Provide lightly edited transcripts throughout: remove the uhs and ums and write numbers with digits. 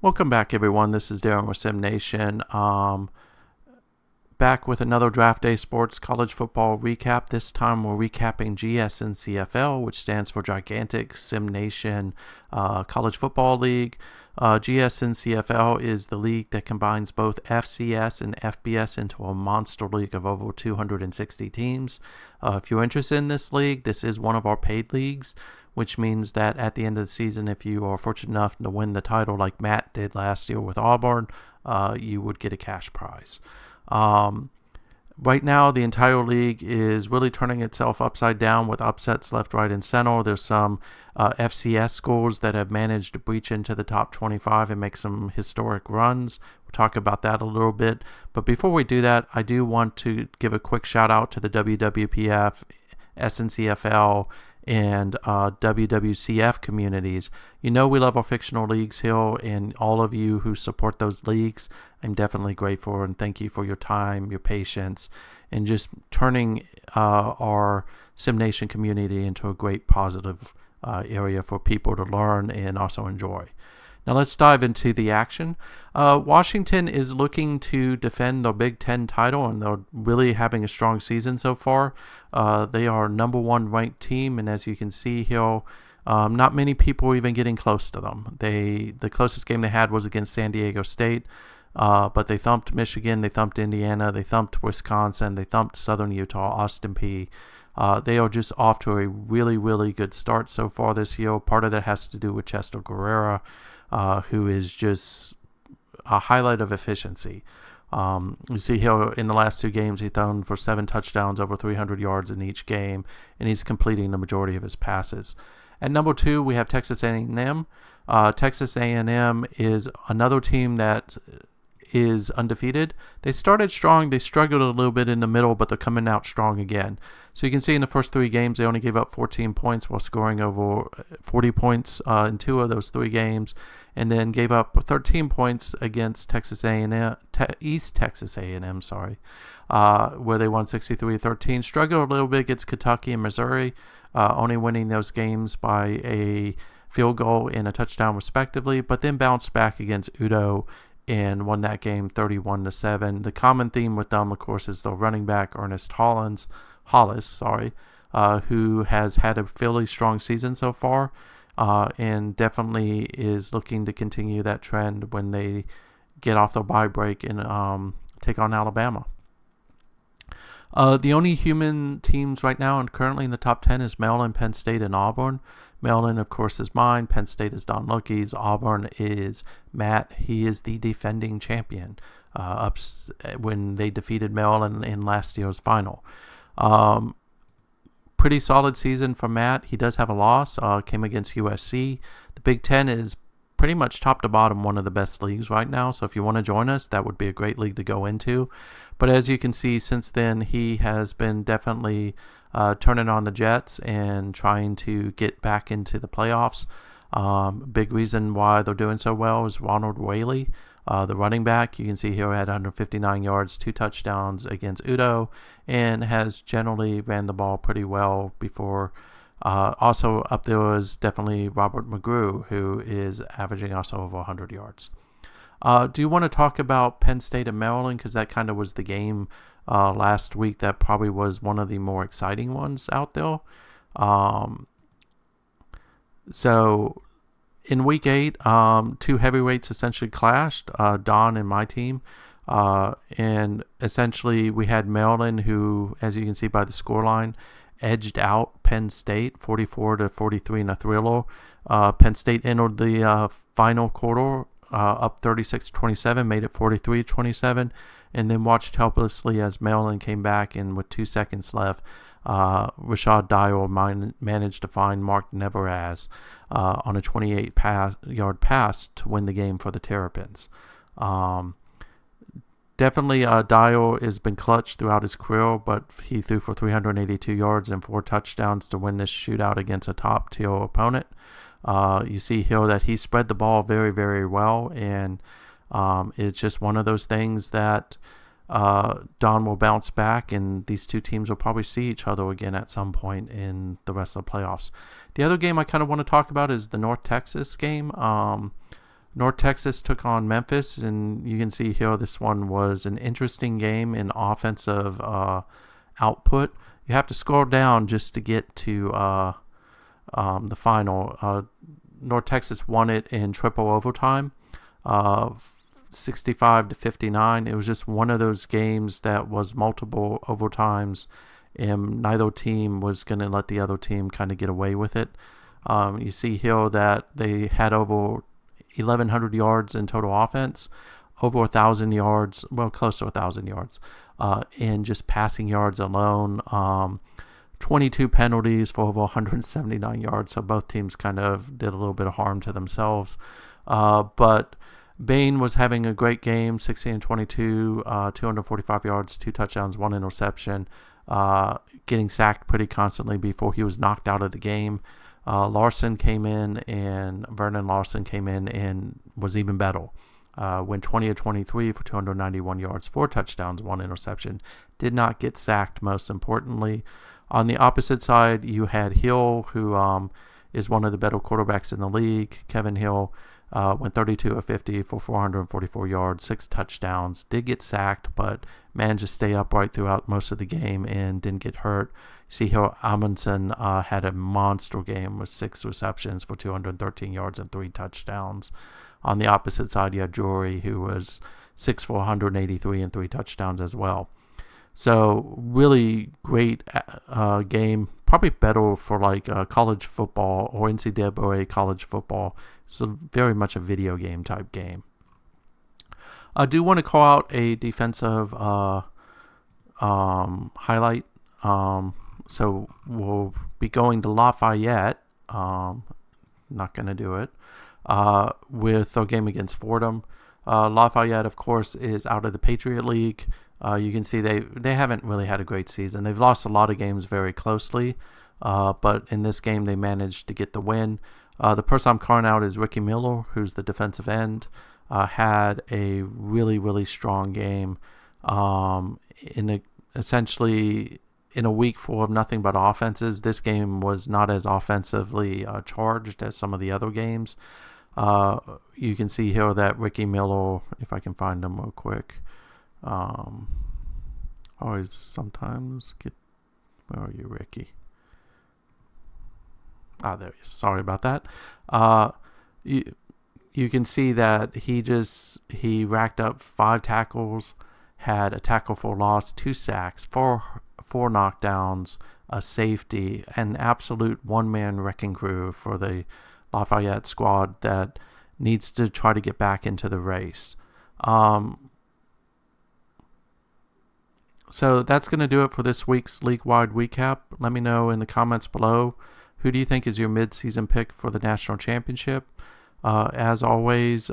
Welcome back, everyone. This is Darren with SimNation. Back with another Draft Day Sports College Football recap. This time we're recapping GSNCFL, which stands for Gigantic SimNation College Football League. GSNCFL is the league that combines both FCS and FBS into a monster league of over 260 teams. If you're interested in this league, this is one of our paid leagues, which means that at the end of the season, if you are fortunate enough to win the title like Matt did last year with Auburn, you would get a cash prize. Right now, the entire league is really turning itself upside down with upsets left, right, and center. There's some FCS schools that have managed to breach into the top 25 and make some historic runs. We'll talk about that a little bit. But before we do that, I do want to give a quick shout out to the WWPF, SNCFL, and WWCF communities. You know we love our fictional leagues here, and all of you who support those leagues, I'm definitely grateful, and thank you for your time, your patience, and just turning our SimNation community into a great positive area for people to learn and also enjoy. Now let's dive into the action. Washington is looking to defend the Big Ten title, and they're really having a strong season so far. They are number one ranked team, and as you can see here, not many people are even getting close to them. The closest game they had was against San Diego State, but they thumped Michigan, they thumped Indiana, they thumped Wisconsin, they thumped Southern Utah, Austin Peay. They are just off to a really, really good start so far this year. Part of that has to do with Chester Guerrera, who is just a highlight of efficiency. You see here in the last two games, he's thrown for 7 touchdowns, over 300 yards in each game, and he's completing the majority of his passes. At number 2, we have Texas A&M. Texas A&M is another team that is undefeated. They started strong. They struggled a little bit in the middle, but they're coming out strong again. So you can see in the first 3 games, they only gave up 14 points while scoring over 40 points in 2 of those 3 games, and then gave up 13 points against Texas A&M, East Texas A&M, where they won 63-13. Struggled a little bit against Kentucky and Missouri, only winning those games by a field goal and a touchdown respectively, but then bounced back against Udo and won that game 31-7. The common theme with them, of course, is the running back Ernest Hollis, who has had a fairly strong season so far, and definitely is looking to continue that trend when they get off the bye break and take on Alabama. The only human teams right now and currently in the top 10 is Maryland, Penn State, and Auburn. Maryland, of course, is mine. Penn State is Don Loki's. Auburn is Matt. He is the defending champion when they defeated Maryland in last year's final. Pretty solid season for Matt. He does have a loss. Came against USC. The Big Ten is pretty much top to bottom one of the best leagues right now. So if you want to join us, that would be a great league to go into. But as you can see, since then, he has been definitely turning on the Jets and trying to get back into the playoffs. Big reason why they're doing so well is Ronald Whaley, the running back. You can see here had 159 yards, 2 touchdowns against Udo, and has generally ran the ball pretty well before. Also up there is definitely Robert McGrew, who is averaging also over 100 yards. Do you want to talk about Penn State and Maryland? Because that kind of was the game last week that probably was one of the more exciting ones out there. So in week 8, 2 heavyweights essentially clashed, Don and my team. And essentially we had Maryland, who, as you can see by the scoreline, edged out Penn State 44-43 in a thriller. Penn State entered the final quarter up 36-27, made it 43-27, and then watched helplessly as Maryland came back, and with 2 seconds left, Rashad Dyer managed to find Mark Neveraz on a 28-yard pass to win the game for the Terrapins. Definitely, Dyer has been clutch throughout his career, but he threw for 382 yards and 4 touchdowns to win this shootout against a top-tier opponent. You see here that he spread the ball very, very well, and it's just one of those things that Don will bounce back, and these two teams will probably see each other again at some point in the rest of the playoffs. The other game I kind of want to talk about is the North Texas game. North Texas took on Memphis, and you can see here this one was an interesting game in offensive output. You have to scroll down just to get to the final. North Texas won it in triple overtime, 65-59. It was just one of those games that was multiple overtimes, and neither team was going to let the other team kind of get away with it. You see here that they had over 1,100 yards in total offense, over 1,000 yards, well, close to 1,000 yards in just passing yards alone. 22 penalties for over 179 yards, so both teams kind of did a little bit of harm to themselves. But Bain was having a great game, 16-22, 245 yards, 2 touchdowns, 1 interception, getting sacked pretty constantly before he was knocked out of the game. Larson came in, and Vernon Larson came in and was even better. Went 20-23 for 291 yards, 4 touchdowns, 1 interception. Did not get sacked, most importantly. On the opposite side, you had Hill, who is one of the better quarterbacks in the league. Kevin Hill went 32 of 50 for 444 yards, 6 touchdowns. Did get sacked, but managed to stay upright throughout most of the game and didn't get hurt. See how Amundsen had a monster game with 6 receptions for 213 yards and 3 touchdowns. On the opposite side, you had Jory, who was 6 for 183 and 3 touchdowns as well. So really great game. Probably better for like college football or NCAA college football. It's very much a video game type game. I do want to call out a defensive highlight. So we'll be going to Lafayette. Not going to do it. With a game against Fordham. Lafayette, of course, is out of the Patriot League. You can see they haven't really had a great season. They've lost a lot of games very closely, but in this game they managed to get the win. The person I'm calling out is Ricky Miller, who's the defensive end. Had a really, really strong game. Essentially in a week full of nothing but offenses, this game was not as offensively charged as some of the other games. You can see here that Ricky Miller, if I can find him real quick, always sometimes get, where are you, Ricky? There he is. Sorry about that. You can see that he racked up 5 tackles, had a tackle for loss, 2 sacks, 4 knockdowns, a safety, an absolute one-man wrecking crew for the Lafayette squad that needs to try to get back into the race. So that's going to do it for this week's league-wide recap. Let me know in the comments below, who do you think is your mid-season pick for the national championship? As always,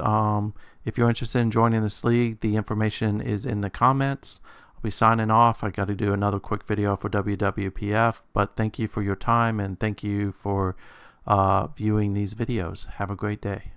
if you're interested in joining this league, the information is in the comments. I'll be signing off. I got to do another quick video for WWPF, but thank you for your time and thank you for viewing these videos. Have a great day.